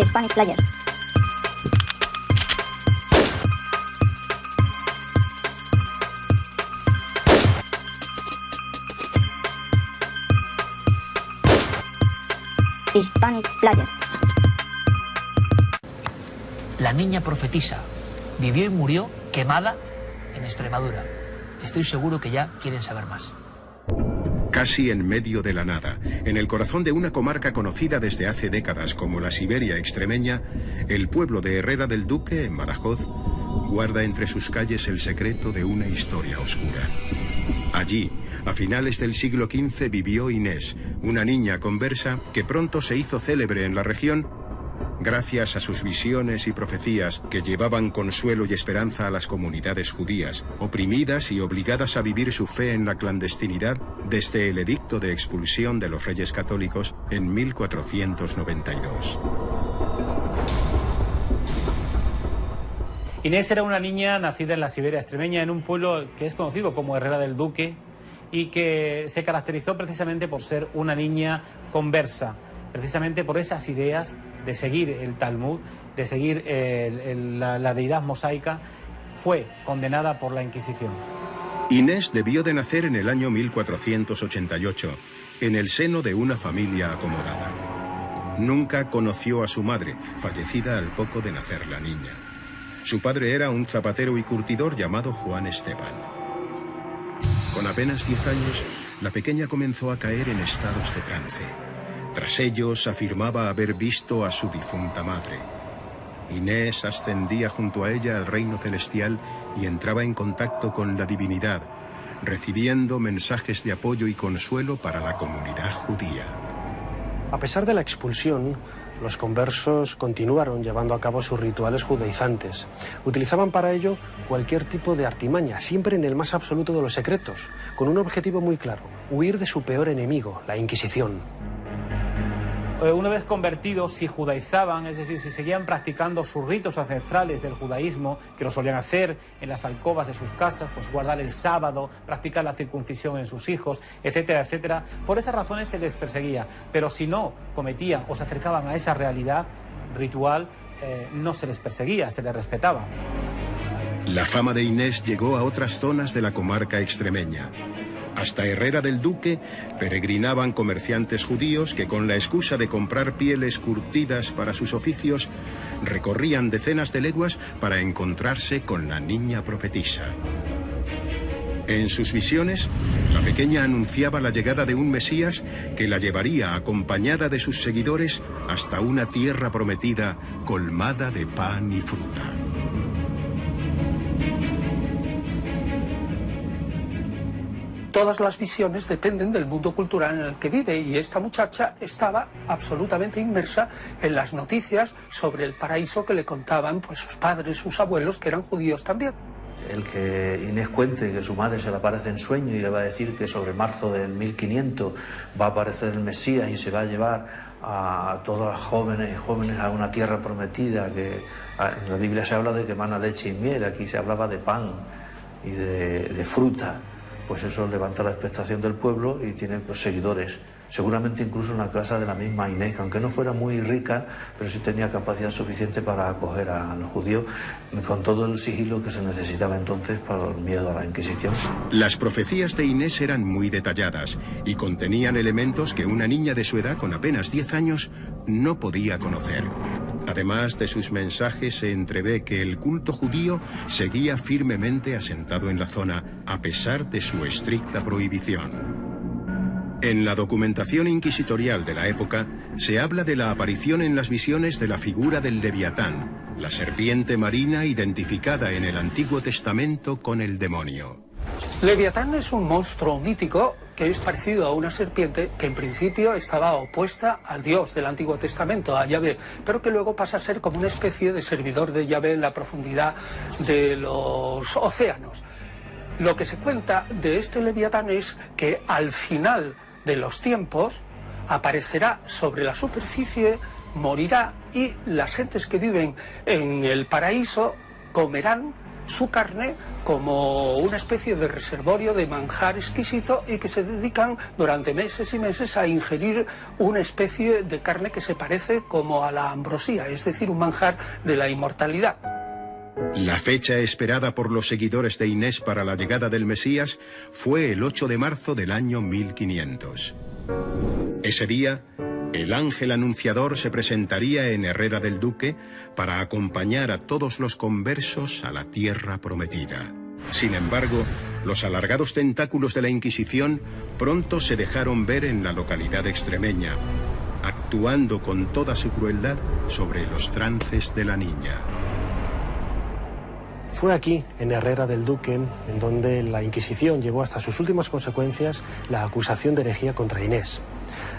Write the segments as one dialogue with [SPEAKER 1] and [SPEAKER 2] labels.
[SPEAKER 1] Spanish Player. Spanish Player.
[SPEAKER 2] La niña profetisa vivió y murió quemada en Extremadura. Estoy seguro que ya quieren saber más.
[SPEAKER 3] Casi en medio de la nada, en el corazón de una comarca conocida desde hace décadas como la Siberia extremeña, el pueblo de Herrera del Duque, en Badajoz, guarda entre sus calles el secreto de una historia oscura. Allí, a finales del siglo XV, vivió Inés, una niña conversa que pronto se hizo célebre en la región gracias a sus visiones y profecías que llevaban consuelo y esperanza a las comunidades judías, oprimidas y obligadas a vivir su fe en la clandestinidad desde el edicto de expulsión de los Reyes Católicos en 1492.
[SPEAKER 4] Inés era una niña nacida en la Siberia extremeña, en un pueblo que es conocido como Herrera del Duque y que se caracterizó precisamente por ser una niña conversa, precisamente por esas ideas de seguir el Talmud, de seguir la deidad mosaica. Fue condenada por la Inquisición.
[SPEAKER 3] Inés debió de nacer en el año 1488, en el seno de una familia acomodada. Nunca conoció a su madre, fallecida al poco de nacer la niña. Su padre era un zapatero y curtidor llamado Juan Esteban. Con apenas 10 años, la pequeña comenzó a caer en estados de trance. Tras ellos, afirmaba haber visto a su difunta madre. Inés ascendía junto a ella al reino celestial y entraba en contacto con la divinidad, recibiendo mensajes de apoyo y consuelo para la comunidad judía.
[SPEAKER 5] A pesar de la expulsión, los conversos continuaron llevando a cabo sus rituales judaizantes. Utilizaban para ello cualquier tipo de artimaña, siempre en el más absoluto de los secretos, con un objetivo muy claro: huir de su peor enemigo, la Inquisición.
[SPEAKER 4] Una vez convertidos, si judaizaban, es decir, si seguían practicando sus ritos ancestrales del judaísmo, que lo solían hacer en las alcobas de sus casas, pues guardar el sábado, practicar la circuncisión en sus hijos, etcétera, etcétera, por esas razones se les perseguía. Pero si no cometían o se acercaban a esa realidad ritual, no se les perseguía, se les respetaba.
[SPEAKER 3] La fama de Inés llegó a otras zonas de la comarca extremeña. Hasta Herrera del Duque peregrinaban comerciantes judíos que, con la excusa de comprar pieles curtidas para sus oficios, recorrían decenas de leguas para encontrarse con la niña profetisa. En sus visiones, la pequeña anunciaba la llegada de un Mesías que la llevaría acompañada de sus seguidores hasta una tierra prometida colmada de pan y fruta.
[SPEAKER 6] Todas las visiones dependen del mundo cultural en el que vive, y esta muchacha estaba absolutamente inmersa en las noticias sobre el paraíso que le contaban pues sus padres, sus abuelos, que eran judíos también.
[SPEAKER 7] El que Inés cuente que su madre se le aparece en sueño y le va a decir que sobre marzo del 1500 va a aparecer el Mesías y se va a llevar a todas las jóvenes y jóvenes a una tierra prometida, que en la Biblia se habla de que mana leche y miel, aquí se hablaba de pan y de fruta. Pues eso levanta la expectación del pueblo y tiene pues seguidores. Seguramente incluso una clase de la misma Inés, aunque no fuera muy rica, pero sí tenía capacidad suficiente para acoger a los judíos con todo el sigilo que se necesitaba entonces para el miedo a la Inquisición.
[SPEAKER 3] Las profecías de Inés eran muy detalladas y contenían elementos que una niña de su edad, con apenas 10 años, no podía conocer. Además de sus mensajes, se entrevé que el culto judío seguía firmemente asentado en la zona, a pesar de su estricta prohibición. En la documentación inquisitorial de la época, se habla de la aparición en las visiones de la figura del Leviatán, la serpiente marina identificada en el Antiguo Testamento con el demonio.
[SPEAKER 6] Leviatán es un monstruo mítico que es parecido a una serpiente que en principio estaba opuesta al Dios del Antiguo Testamento, a Yahvé, pero que luego pasa a ser como una especie de servidor de Yahvé en la profundidad de los océanos. Lo que se cuenta de este Leviatán es que al final de los tiempos aparecerá sobre la superficie, morirá, y las gentes que viven en el paraíso comerán su carne como una especie de reservorio de manjar exquisito y que se dedican durante meses y meses a ingerir una especie de carne que se parece como a la ambrosía, es decir, un manjar de la inmortalidad.
[SPEAKER 3] La fecha esperada por los seguidores de Inés para la llegada del Mesías fue el 8 de marzo del año 1500. Ese día, el ángel anunciador se presentaría en Herrera del Duque para acompañar a todos los conversos a la tierra prometida. Sin embargo, los alargados tentáculos de la Inquisición pronto se dejaron ver en la localidad extremeña, actuando con toda su crueldad sobre los trances de la niña.
[SPEAKER 5] Fue aquí, en Herrera del Duque, en donde la Inquisición llevó hasta sus últimas consecuencias la acusación de herejía contra Inés.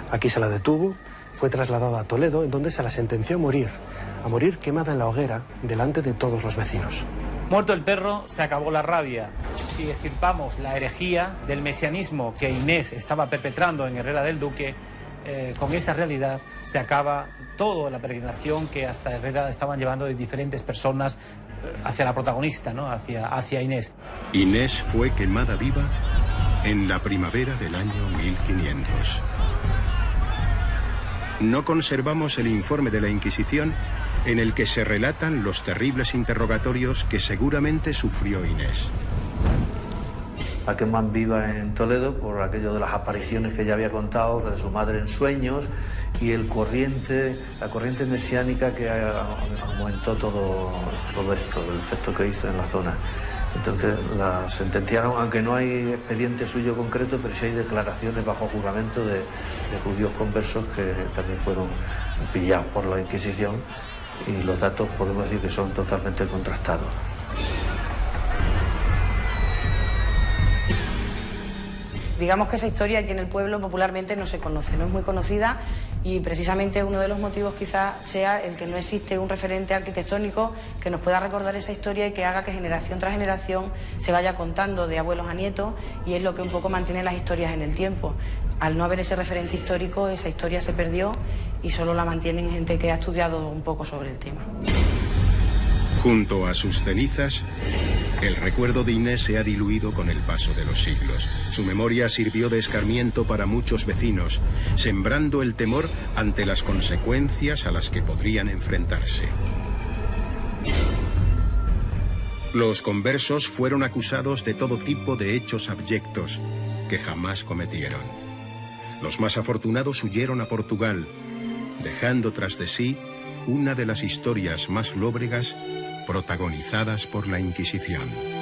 [SPEAKER 5] Aquí se la detuvo, fue trasladada a Toledo, en donde se la sentenció a morir quemada en la hoguera delante de todos los vecinos.
[SPEAKER 4] Muerto el perro, se acabó la rabia. Si extirpamos la herejía del mesianismo que Inés estaba perpetrando en Herrera del Duque, con esa realidad se acaba toda la peregrinación que hasta Herrera estaban llevando de diferentes personas hacia la protagonista, ¿no? hacia Inés.
[SPEAKER 3] Inés fue quemada viva en la primavera del año 1500. No conservamos el informe de la Inquisición en el que se relatan los terribles interrogatorios que seguramente sufrió Inés.
[SPEAKER 7] La queman viva en Toledo por aquello de las apariciones que ya había contado de su madre en sueños y la corriente mesiánica que aumentó todo esto, el efecto que hizo en la zona. Entonces la sentenciaron, aunque no hay expediente suyo concreto, pero sí hay declaraciones bajo juramento de judíos conversos que también fueron pillados por la Inquisición, y los datos podemos decir que son totalmente contrastados.
[SPEAKER 1] Digamos que esa historia aquí en el pueblo popularmente no se conoce, no es muy conocida, y precisamente uno de los motivos quizás sea el que no existe un referente arquitectónico que nos pueda recordar esa historia y que haga que generación tras generación se vaya contando de abuelos a nietos, y es lo que un poco mantiene las historias en el tiempo. Al no haber ese referente histórico, esa historia se perdió y solo la mantienen gente que ha estudiado un poco sobre el tema.
[SPEAKER 3] Junto a sus cenizas, el recuerdo de Inés se ha diluido con el paso de los siglos. Su memoria sirvió de escarmiento para muchos vecinos, sembrando el temor ante las consecuencias a las que podrían enfrentarse. Los conversos fueron acusados de todo tipo de hechos abyectos que jamás cometieron. Los más afortunados huyeron a Portugal, dejando tras de sí una de las historias más lóbregas protagonizadas por la Inquisición.